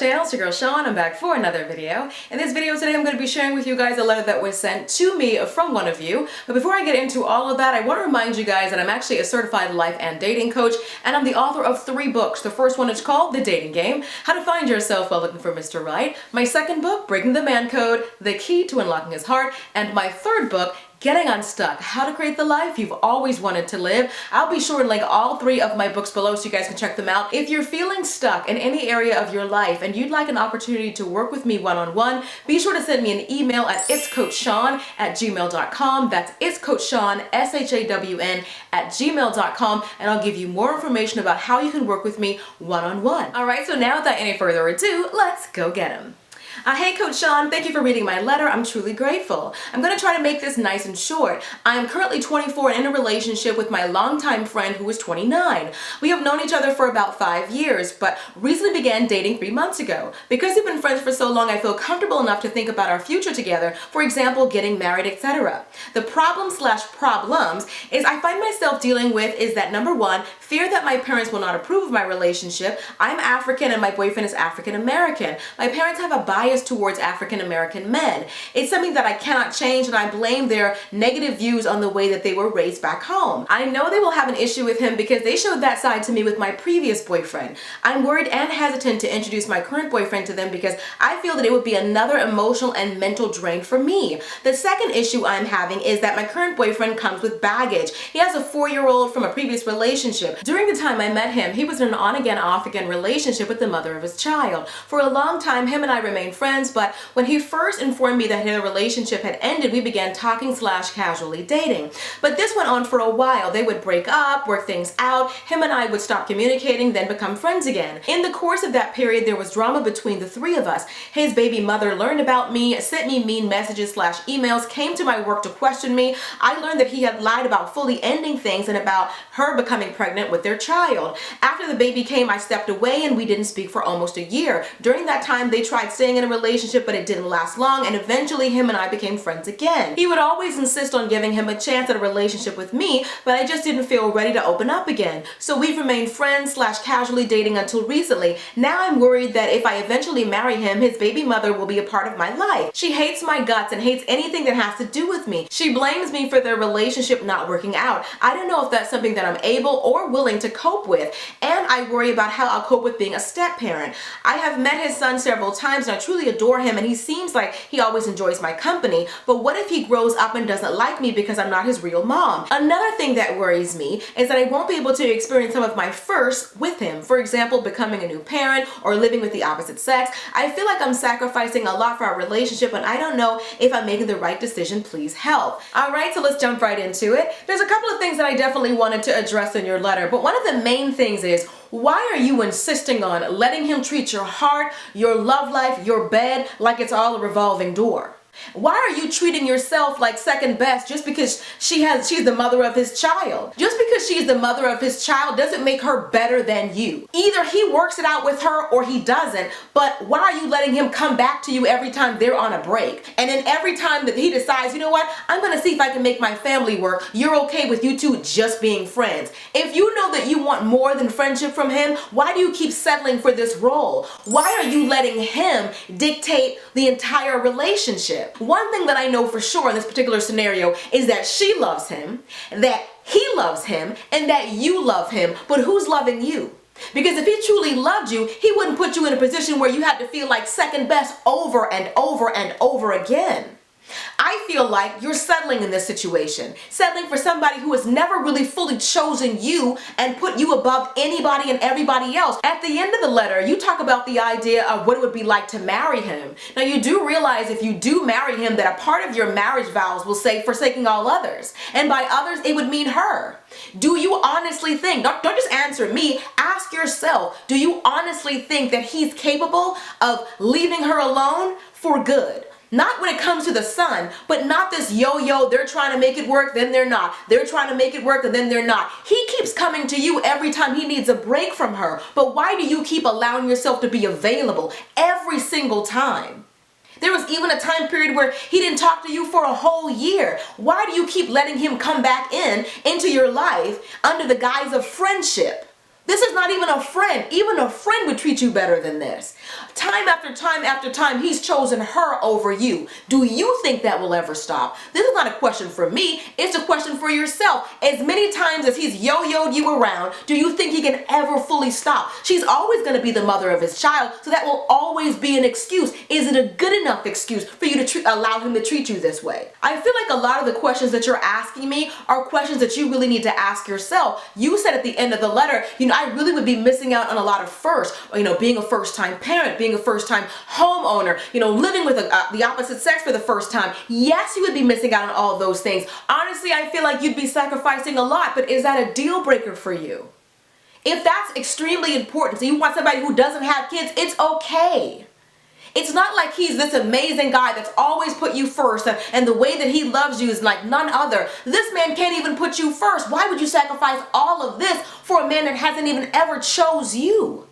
channel, it's your girl Sean. I'm back for another video. In this video today, I'm going to be sharing with you guys a letter that was sent to me from one of you. But before I get into all of that, I want to remind you guys that I'm actually a certified life and dating coach, and I'm the author of 3 books. The first one is called The Dating Game: How to Find Yourself While Looking for Mr. Right. My second book, Breaking the Man Code: The Key to Unlocking His Heart. And my third book, Getting Unstuck: How to Create the Life You've Always Wanted to Live. I'll be sure to link all 3 of my books below so you guys can check them out. If you're feeling stuck in any area of your life and you'd like an opportunity to work with me one-on-one, be sure to send me an email at itscoachshawn@gmail.com. That's itscoachshawn, SHAWN, @gmail.com, and I'll give you more information about how you can work with me one-on-one. Alright, so now without any further ado, let's go get 'em. Hey Coach Sean, thank you for reading my letter. I'm truly grateful. I'm going to try to make this nice and short. I am currently 24 and in a relationship with my longtime friend who is 29. We have known each other for about 5 years, but recently began dating 3 months ago. Because we've been friends for so long, I feel comfortable enough to think about our future together, for example, getting married, etc. The problems is I find myself dealing with is that number 1, fear that my parents will not approve of my relationship. I'm African and my boyfriend is African American. My parents have a bias towards African American men. It's something that I cannot change, and I blame their negative views on the way that they were raised back home. I know they will have an issue with him because they showed that side to me with my previous boyfriend. I'm worried and hesitant to introduce my current boyfriend to them because I feel that it would be another emotional and mental drain for me. The second issue I'm having is that my current boyfriend comes with baggage. He has a 4-year-old from a previous relationship. During the time I met him, he was in an on-again, off-again relationship with the mother of his child. For a long time, him and I remained friends, but when he first informed me that their relationship had ended, we began talking/casually dating. But this went on for a while. They would break up, work things out, him and I would stop communicating, then become friends again. In the course of that period, there was drama between the 3 of us. His baby mother learned about me, sent me mean messages/emails, came to my work to question me. I learned that he had lied about fully ending things and about her becoming pregnant with their child. After the baby came, I stepped away and we didn't speak for almost a year. During that time, they tried staying in a relationship, but it didn't last long, and eventually him and I became friends again. He would always insist on giving him a chance at a relationship with me, but I just didn't feel ready to open up again. So we've remained friends/casually dating until recently. Now I'm worried that if I eventually marry him, his baby mother will be a part of my life. She hates my guts and hates anything that has to do with me. She blames me for their relationship not working out. I don't know if that's something that I'm able or willing to cope with, and I worry about how I'll cope with being a step-parent. I have met his son several times and I truly adore him, and he seems like he always enjoys my company, but what if he grows up and doesn't like me because I'm not his real mom? Another thing that worries me is that I won't be able to experience some of my firsts with him. For example, becoming a new parent or living with the opposite sex. I feel like I'm sacrificing a lot for our relationship, and I don't know if I'm making the right decision. Please help. Alright, so let's jump right into it. There's a couple of things that I definitely wanted to address in your letter, but one of the main things is, why are you insisting on letting him treat your heart, your love life, your bed like it's all a revolving door? Why are you treating yourself like second best just because she's the mother of his child? Just because she's the mother of his child doesn't make her better than you. Either he works it out with her or he doesn't, but why are you letting him come back to you every time they're on a break? And then every time that he decides, you know what, I'm gonna see if I can make my family work, you're okay with you two just being friends. If you know that you want more than friendship from him, why do you keep settling for this role? Why are you letting him dictate the entire relationship? One thing that I know for sure in this particular scenario is that she loves him, that he loves him, and that you love him, but who's loving you? Because if he truly loved you, he wouldn't put you in a position where you had to feel like second best over and over and over again. I feel like you're settling in this situation, settling for somebody who has never really fully chosen you and put you above anybody and everybody else. At the end of the letter, you talk about the idea of what it would be like to marry him. Now, you do realize if you do marry him that a part of your marriage vows will say forsaking all others, and by others it would mean her. Do you honestly think, don't just answer me, ask yourself, do you honestly think that he's capable of leaving her alone for good? Not when it comes to the son, but not this yo-yo, they're trying to make it work, then they're not. They're trying to make it work, and then they're not. He keeps coming to you every time he needs a break from her. But why do you keep allowing yourself to be available every single time? There was even a time period where he didn't talk to you for a whole year. Why do you keep letting him come back into your life under the guise of friendship? This is not even a friend. Even a friend would treat you better than this. Time after time after time, he's chosen her over you. Do you think that will ever stop? This is not a question for me. It's a question for yourself. As many times as he's yo-yoed you around, do you think he can ever fully stop? She's always going to be the mother of his child, so that will always be an excuse. Is it a good enough excuse for you to allow him to treat you this way? I feel like a lot of the questions that you're asking me are questions that you really need to ask yourself. You said at the end of the letter, I really would be missing out on a lot of firsts, being a first-time parent, being a first-time homeowner, living with the opposite sex for the first time. Yes, you would be missing out on all of those things. Honestly, I feel like you'd be sacrificing a lot, but is that a deal breaker for you? If that's extremely important, so you want somebody who doesn't have kids, it's okay. It's not like he's this amazing guy that's always put you first, and the way that he loves you is like none other. This man can't even put you first. Why would you sacrifice all of this for a man that hasn't even ever chose you?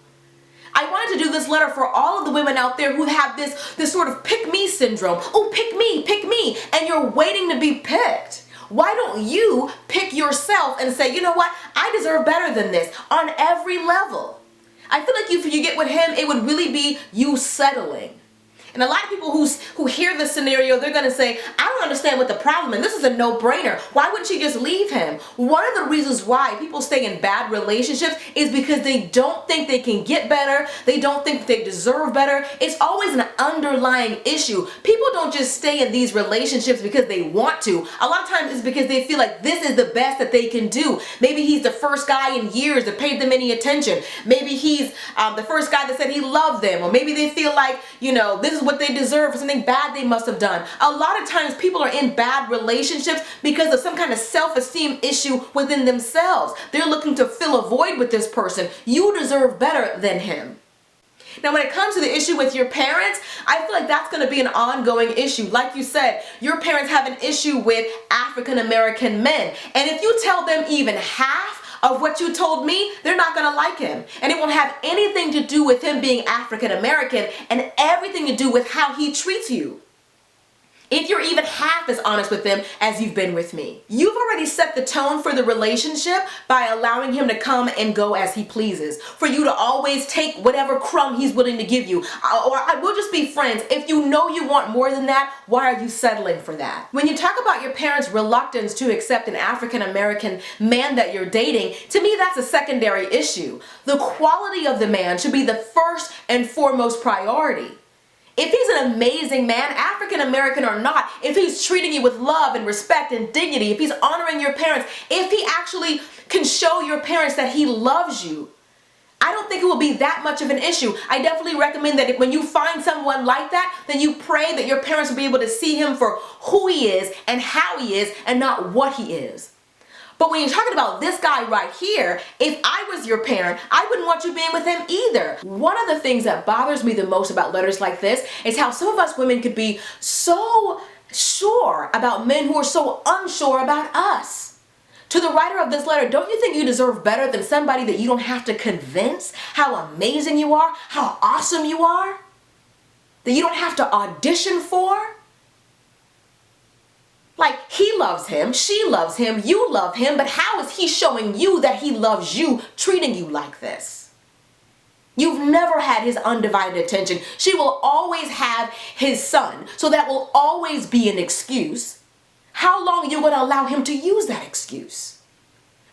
I wanted to do this letter for all of the women out there who have this sort of pick me syndrome. Oh, pick me, and you're waiting to be picked. Why don't you pick yourself and say, you know what, I deserve better than this on every level? I feel like if you get with him, it would really be you settling. And a lot of people who hear this scenario, they're going to say, I don't understand what the problem is. This is a no-brainer. Why wouldn't she just leave him? One of the reasons why people stay in bad relationships is because they don't think they can get better. They don't think they deserve better. It's always an underlying issue. People don't just stay in these relationships because they want to. A lot of times it's because they feel like this is the best that they can do. Maybe he's the first guy in years that paid them any attention. Maybe he's the first guy that said he loved them. Or maybe they feel like, this is what they deserve for something bad they must have done. A lot of times people are in bad relationships because of some kind of self-esteem issue within themselves. They're looking to fill a void with this person. You deserve better than him. Now, when it comes to the issue with your parents, I feel like that's going to be an ongoing issue. Like you said, your parents have an issue with African American men. And if you tell them even half of what you told me, they're not going to like him. And it won't have anything to do with him being African American and everything to do with how he treats you. If you're even half as honest with them as you've been with me. You've already set the tone for the relationship by allowing him to come and go as he pleases. For you to always take whatever crumb he's willing to give you. Or I will just be friends. If you know you want more than that, why are you settling for that? When you talk about your parents' reluctance to accept an African American man that you're dating, to me that's a secondary issue. The quality of the man should be the first and foremost priority. If he's an amazing man, African American or not, if he's treating you with love and respect and dignity, if he's honoring your parents, if he actually can show your parents that he loves you, I don't think it will be that much of an issue. I definitely recommend that when you find someone like that, then you pray that your parents will be able to see him for who he is and how he is and not what he is. But when you're talking about this guy right here, if I was your parent, I wouldn't want you being with him either. One of the things that bothers me the most about letters like this is how some of us women could be so sure about men who are so unsure about us. To the writer of this letter, don't you think you deserve better than somebody that you don't have to convince how amazing you are, how awesome you are? That you don't have to audition for? Like, he loves him, she loves him, you love him, but how is he showing you that he loves you, treating you like this? You've never had his undivided attention. She will always have his son, so that will always be an excuse. How long are you going to allow him to use that excuse?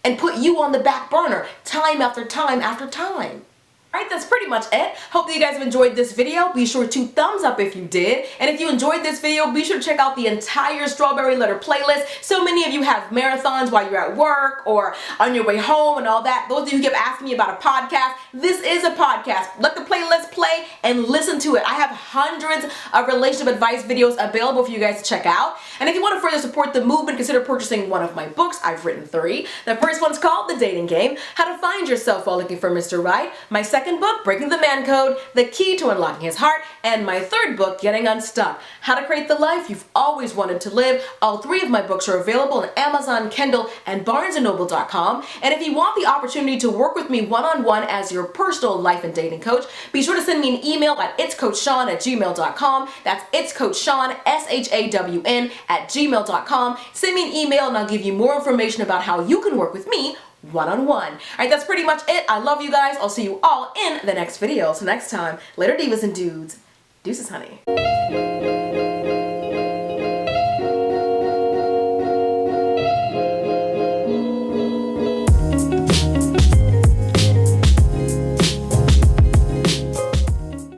And put you on the back burner time after time after time? Alright, that's pretty much it. Hope that you guys have enjoyed this video. Be sure to thumbs up if you did. And if you enjoyed this video, be sure to check out the entire Strawberry Letter playlist. So many of you have marathons while you're at work or on your way home and all that. Those of you who keep asking me about a podcast, this is a podcast. Let the playlist play and listen to it. I have hundreds of relationship advice videos available for you guys to check out. And if you want to further support the movement, consider purchasing one of my books. I've written 3. The first one's called The Dating Game: How to Find Yourself While Looking for Mr. Right. My second book, Breaking the Man Code: The Key to Unlocking His Heart. And my third book, Getting Unstuck: How to Create the Life You've Always Wanted to Live. All 3 of my books are available on Amazon, Kindle, and BarnesandNoble.com. And if you want the opportunity to work with me one-on-one as your personal life and dating coach, be sure to send me an email at itscoachshawn@gmail.com. That's itscoachshawn, SHAWN, @gmail.com. Send me an email and I'll give you more information about how you can work with me one-on-one. All right, that's pretty much it. I love you guys. I'll see you all in the next video. So next time, later divas and dudes. Deuces, honey.